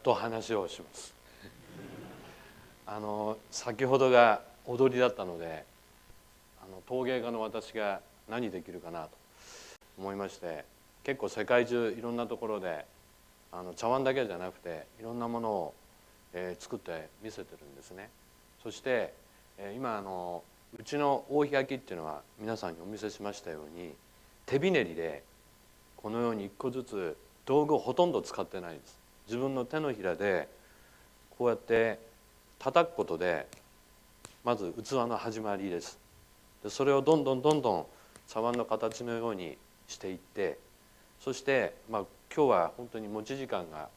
と話をします。先ほどが踊りだったので、陶芸家の私が何できるかなと思いまして、結構世界中いろんなところで茶碗だけじゃなくていろんなものを、作って見せてるんですね。そして、今うちの大檜焼きっていうのは皆さんにお見せしましたように手びねりでこのように一個ずつ道具をほとんど使ってないです。自分の手のひらでこうやって叩くことでまず器の始まりです。でそれをどんどん茶碗の形のようにしていって、そして、今日は本当に持ち時間が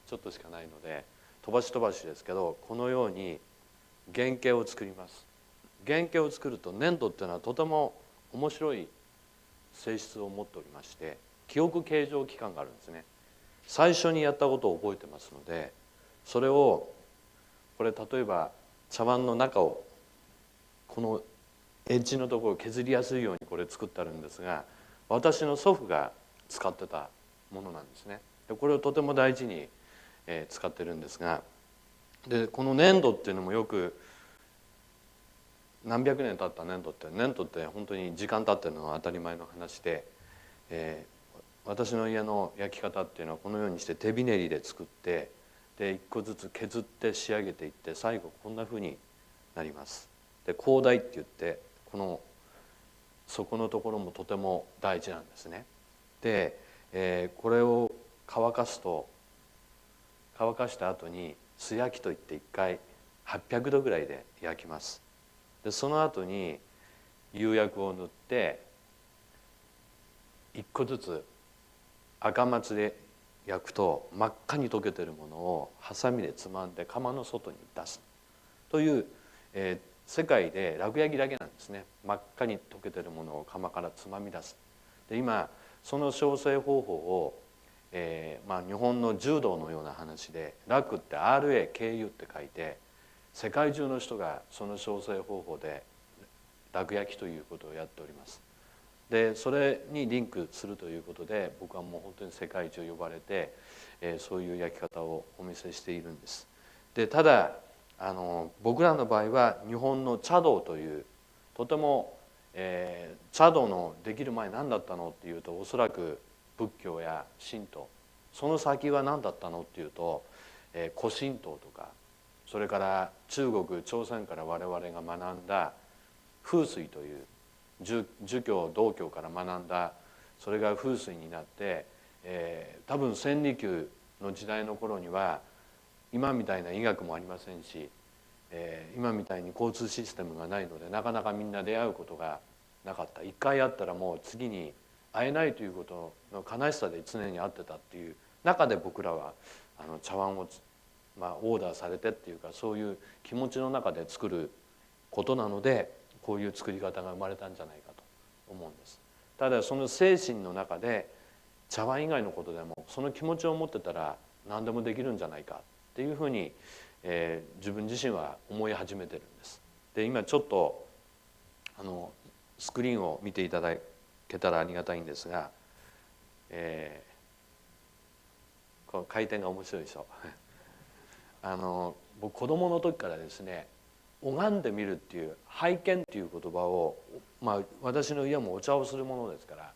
ちょっとしかないので飛ばし飛ばしですけど、このように原型を作ります。原型を作ると粘土っていうのはとても面白い性質を持っておりまして、記憶形状期間があるんですね。最初にやったことを覚えてますので、それをこれ例えば茶碗の中をこのエッジのところを削りやすいようにこれ作ってあるんですが、私の祖父が使ってたものなんですね。でこれをとても大事に使ってるんですが、でこの粘土っていうのもよく何百年経った粘土って本当に時間経ってるのは当たり前の話で、私の家の焼き方っていうのはこのようにして手びねりで作って、で一個ずつ削って仕上げていって、最後こんなふうになります。で高台って言ってこの底のところもとても大事なんですね。で、これを乾かした後に素焼きといって1回800度ぐらいで焼きます。でその後に釉薬を塗って一個ずつ赤松で焼くと真っ赤に溶けてるものをハサミでつまんで窯の外に出すという、世界で楽焼だけなんですね。真っ赤に溶けてるものを窯からつまみ出す。で今その焼成方法を、日本の柔道のような話で、楽って RAKU って書いて、世界中の人がその焼成方法で楽焼きということをやっております。でそれにリンクするということで、僕はもう本当に世界中呼ばれて、そういう焼き方をお見せしているんです。でただ僕らの場合は日本の茶道というとても、茶道のできる前何だったのっていうと、おそらく仏教や神道、その先は何だったのっていうと、古神道とか、それから中国朝鮮から我々が学んだ風水という儒教道教から学んだ、それが風水になって、多分千利休の時代の頃には今みたいな医学もありませんし、今みたいに交通システムがないのでなかなかみんな出会うことがなかった。一回会ったらもう次に会えないということの悲しさで常に会ってたっていう中で、僕らは茶碗をオーダーされてっていうか、そういう気持ちの中で作ることなので、こういう作り方が生まれたんじゃないかと思うんです。ただその精神の中で茶碗以外のことでもその気持ちを持ってたら何でもできるんじゃないかっていうふうに、自分自身は思い始めてるんです。で今ちょっとスクリーンを見ていただけたらありがたいんですが、この回転が面白いでしょ僕子供の時からですね、拝んでみるっていう拝見っていう言葉を、私の家もお茶をするものですから、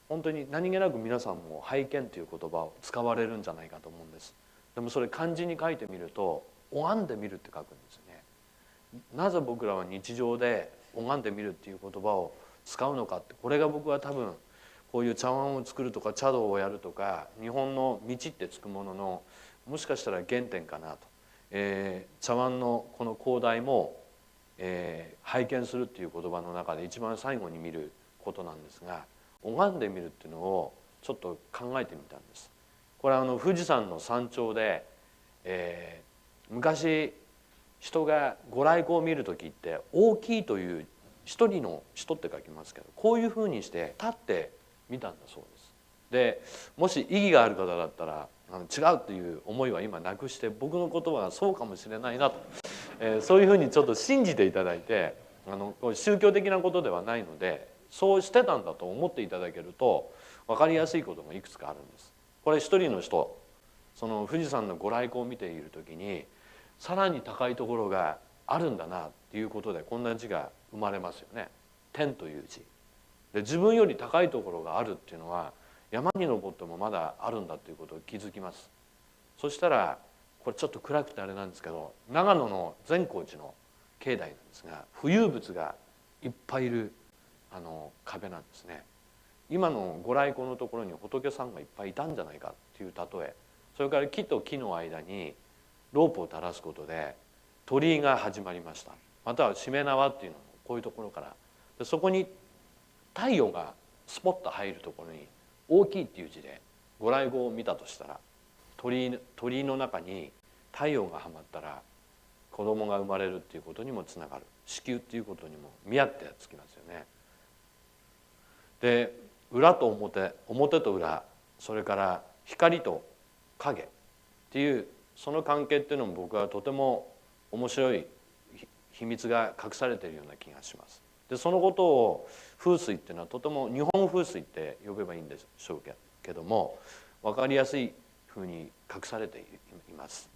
本当に何気なく皆さんも拝見という言葉を使われるんじゃないかと思うんです。でもそれ漢字に書いてみると拝んでみるって書くんですね。なぜ僕らは日常で拝んでみるっていう言葉を使うのかって、これが僕は多分こういう茶碗を作るとか茶道をやるとか日本の道ってつくもののもしかしたら原点かなと。茶碗のこの高台も、拝見するっていう言葉の中で一番最後に見ることなんですが、拝んでみるっていうのをちょっと考えてみたんです。これは富士山の山頂で、昔人がご来光を見る時って大きいという一人の人って書きますけど、こういうふうにして立ってみたんだそうです。でもし意義がある方だったら違うっていう思いは今なくして、僕の言葉がそうかもしれないなと、そういうふうにちょっと信じていただいて、宗教的なことではないのでそうしてたんだと思っていただけると分かりやすいことがいくつかあるんです。これ一人の人その富士山のご来光を見ている時にさらに高いところがあるんだなっていうことでこんな字が生まれますよね。天という字で、自分より高いところがあるっていうのは山に登ってもまだあるんだということを気づきます。そしたらこれちょっと暗くてあれなんですけど、長野の善光寺の境内なんですが、浮遊物がいっぱいいる壁なんですね。今のご来光のところに仏さんがいっぱいいたんじゃないかっていう例え、それから木と木の間にロープを垂らすことで鳥居が始まりました。またはしめ縄っていうのもこういうところからで、そこに太陽がスポッと入るところに大きいっていう字でご来光を見たとしたら、鳥居の中に太陽がはまったら子供が生まれるっていうことにもつながる、子宮っていうことにも見合ってつきますよね。で裏と表、表と裏、それから光と影っていうその関係っていうのも僕はとても面白い秘密が隠されているような気がします。でそのことを風水っていうのはとても日本風水って呼べばいいんでしょうけども、分かりやすいふうに隠されています。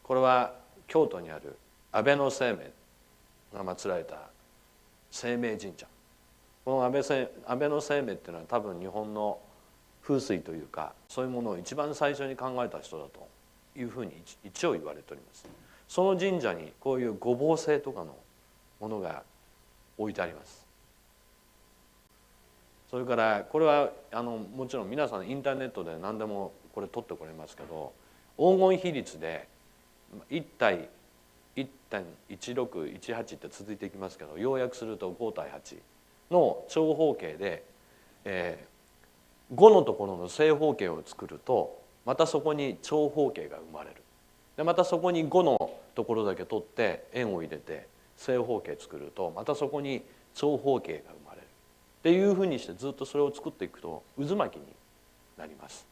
これは京都にある安倍の生命が祀られた生命神社。この安倍の生命っていうのは多分日本の風水というかそういうものを一番最初に考えた人だというふうに一応言われております。その神社にこういう五芒星とかのものが置いてあります。それからこれはもちろん皆さんインターネットで何でもこれ取ってこれますけど、黄金比率で1対 1.1618 って続いていきますけど、要約すると5対8の長方形で、5のところの正方形を作るとまたそこに長方形が生まれる。でまたそこに5のところだけ取って円を入れて正方形作るとまたそこに長方形が生まれるっていうふうにしてずっとそれを作っていくと渦巻きになります。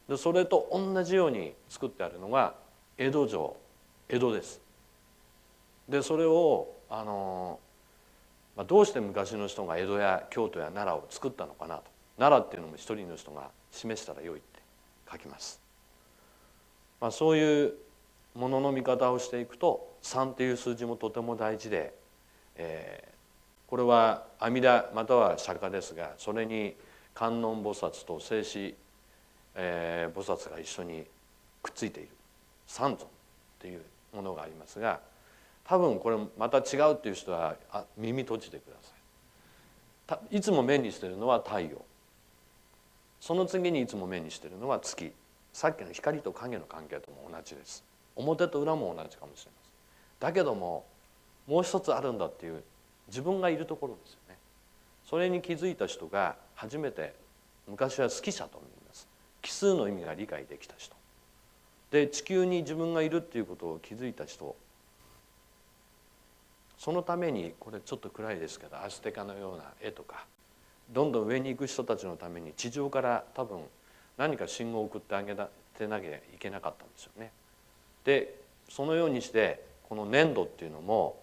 でそれと同じように作ってあるのが江戸城、江戸です。でそれをどうして昔の人が江戸や京都や奈良を作ったのかなと。奈良っていうのも一人の人が示したらよいって書きます。そういうものの見方をしていくと3という数字もとても大事で、これは阿弥陀または釈迦ですが、それに観音菩薩と静止、菩薩が一緒にくっついている三尊っていうものがありますが、多分これまた違うっていう人は耳閉じてください。いつも目にしているのは太陽、その次にいつも目にしているのは月。さっきの光と影の関係とも同じです。表と裏も同じかもしれません。だけどももう一つあるんだっていう自分がいるところですよね。それに気づいた人が初めて、昔は識者と言います。奇数の意味が理解できた人で、地球に自分がいるっていうことを気づいた人、そのためにこれちょっと暗いですけどアステカのような絵とか、どんどん上に行く人たちのために地上から多分何か信号を送ってあげてなきゃいけなかったんですよね。でそのようにしてこの粘土っていうのも、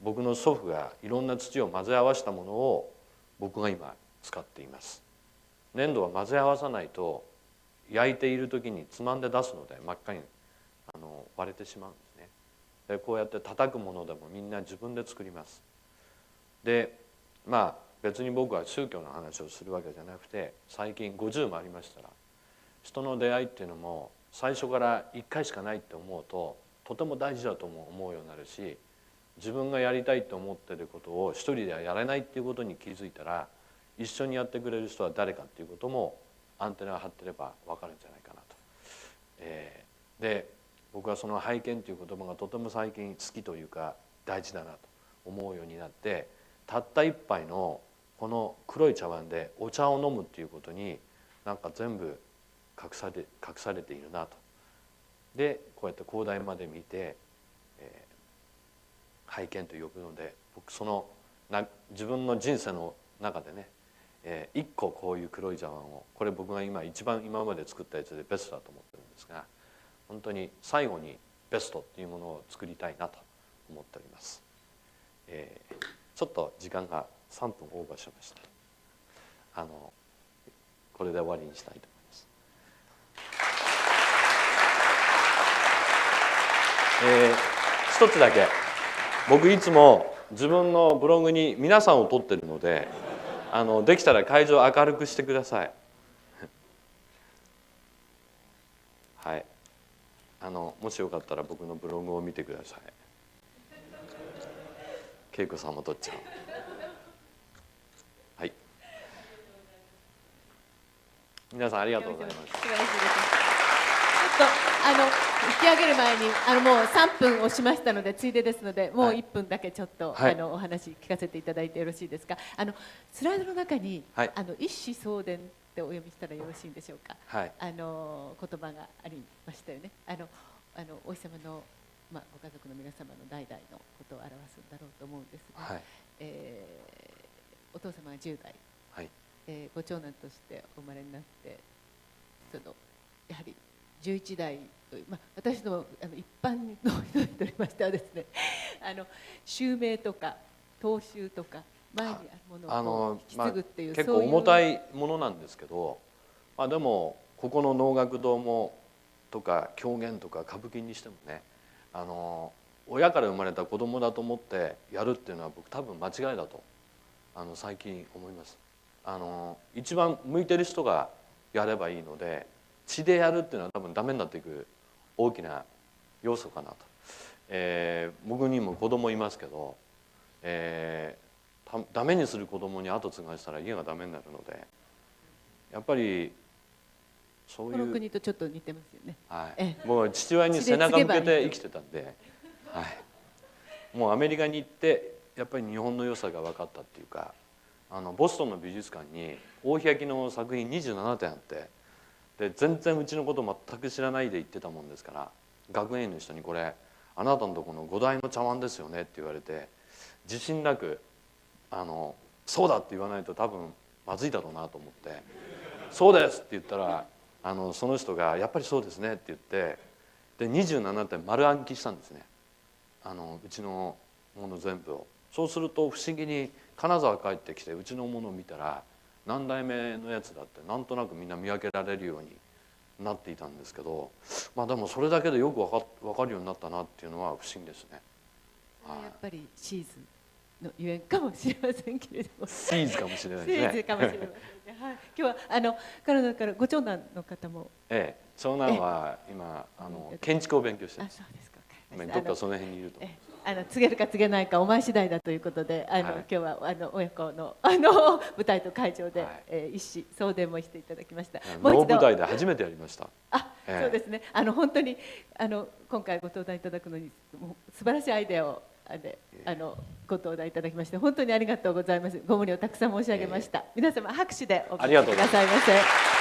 僕の祖父がいろんな土を混ぜ合わせたものを僕が今使っています。粘土は混ぜ合わさないと焼いている時につまんで出すので真っ赤に割れてしまうんですね。でこうやって叩くものでもみんな自分で作ります。で別に僕は宗教の話をするわけじゃなくて、最近50もありましたら人の出会いっていうのも最初から1回しかないって思うととても大事だと思うようになるし、自分がやりたいと思ってることを一人ではやれないっていうことに気づいたら、一緒にやってくれる人は誰かっていうこともアンテナを張ってれば分かるんじゃないかなと。で僕はその拝見という言葉がとても最近好きというか大事だなと思うようになって、たった一杯のこの黒い茶碗でお茶を飲むっていうことになんか全部隠されているなと。でこうやって広大まで見て、拝見と呼ぶので、僕その自分の人生の中でね、一個こういう黒い茶碗を、これ僕が一番今まで作ったやつでベストだと思ってるんですが、本当に最後にベストっていうものを作りたいなと思っております。ちょっと時間が3分オーバーしました。これで終わりにしたいと思います。一つだけ、僕いつも自分のブログに皆さんを撮ってるので、できたら会場を明るくしてください。はい、もしよかったら僕のブログを見てください。恵子さんも撮っちゃう。はい。皆さんありがとうございます。素晴らしいです。ちょっと引き上げる前にもう3分押しましたので、ついでですので、もう1分だけちょっと、はい、お話聞かせていただいてよろしいですか。スライドの中に、はい、一子相伝ってお読みしたらよろしいんでしょうか。はい、言葉がありましたよね。お日様の、ご家族の皆様の代々のことを表すんだろうと思うんですが、はい、お父様が10代、はい、ご長男としてお生まれになって、やはり11代という、私の一般の人にとりましてはですね、襲名とか踏襲とか前にあるものを引き継ぐっていう、結構重たいものなんですけど、でもここの能楽堂もとか狂言とか歌舞伎にしてもね、親から生まれた子供だと思ってやるっていうのは僕多分間違いだと最近思います。一番向いてる人がやればいいので、血でやるっていうのは多分ダメになっていく大きな要素かなと。僕にも子供いますけど、ダメにする子供に後継がしたら家がダメになるので、やっぱりそういう。この国とちょっと似てますよね。はい、もう父親に背中向けて生きてたんで、はい、もうアメリカに行ってやっぱり日本の良さが分かったっていうか、ボストンの美術館に大日焼きの作品27点あって、で全然うちのこと全く知らないで行ってたもんですから、学園の人に「これあなたのとこの5代の茶碗ですよね」って言われて、自信なく「そうだ」って言わないと多分まずいだろうなと思って「そうです」って言ったら、その人が「やっぱりそうですね」って言って、で27点丸暗記したんですね、うちのもの全部を。そうすると不思議に金沢帰ってきてうちのものを見たら何代目のやつだってなんとなくみんな見分けられるようになっていたんですけど、でもそれだけでよく分かるようになったなっていうのは不思議ですね。やっぱりシーズのゆえんかもしれませんけれども、シーズかもしれないですね。シーズかもしれませんね。はい、今日はカナダからご長男の方も。長男は今建築を勉強してます。そうですか。どっかその辺にいると思います。告げるか告げないかお前次第だということで、今日は親子の舞台と会場で、一子相伝もしていただきました。能舞台で初めてやりました。そうですね。本当に今回ご登壇いただくのに素晴らしいアイデアをご登壇いただきまして本当にありがとうございます。ご無理をたくさん申し上げました。皆様拍手でお聞きくださいませ。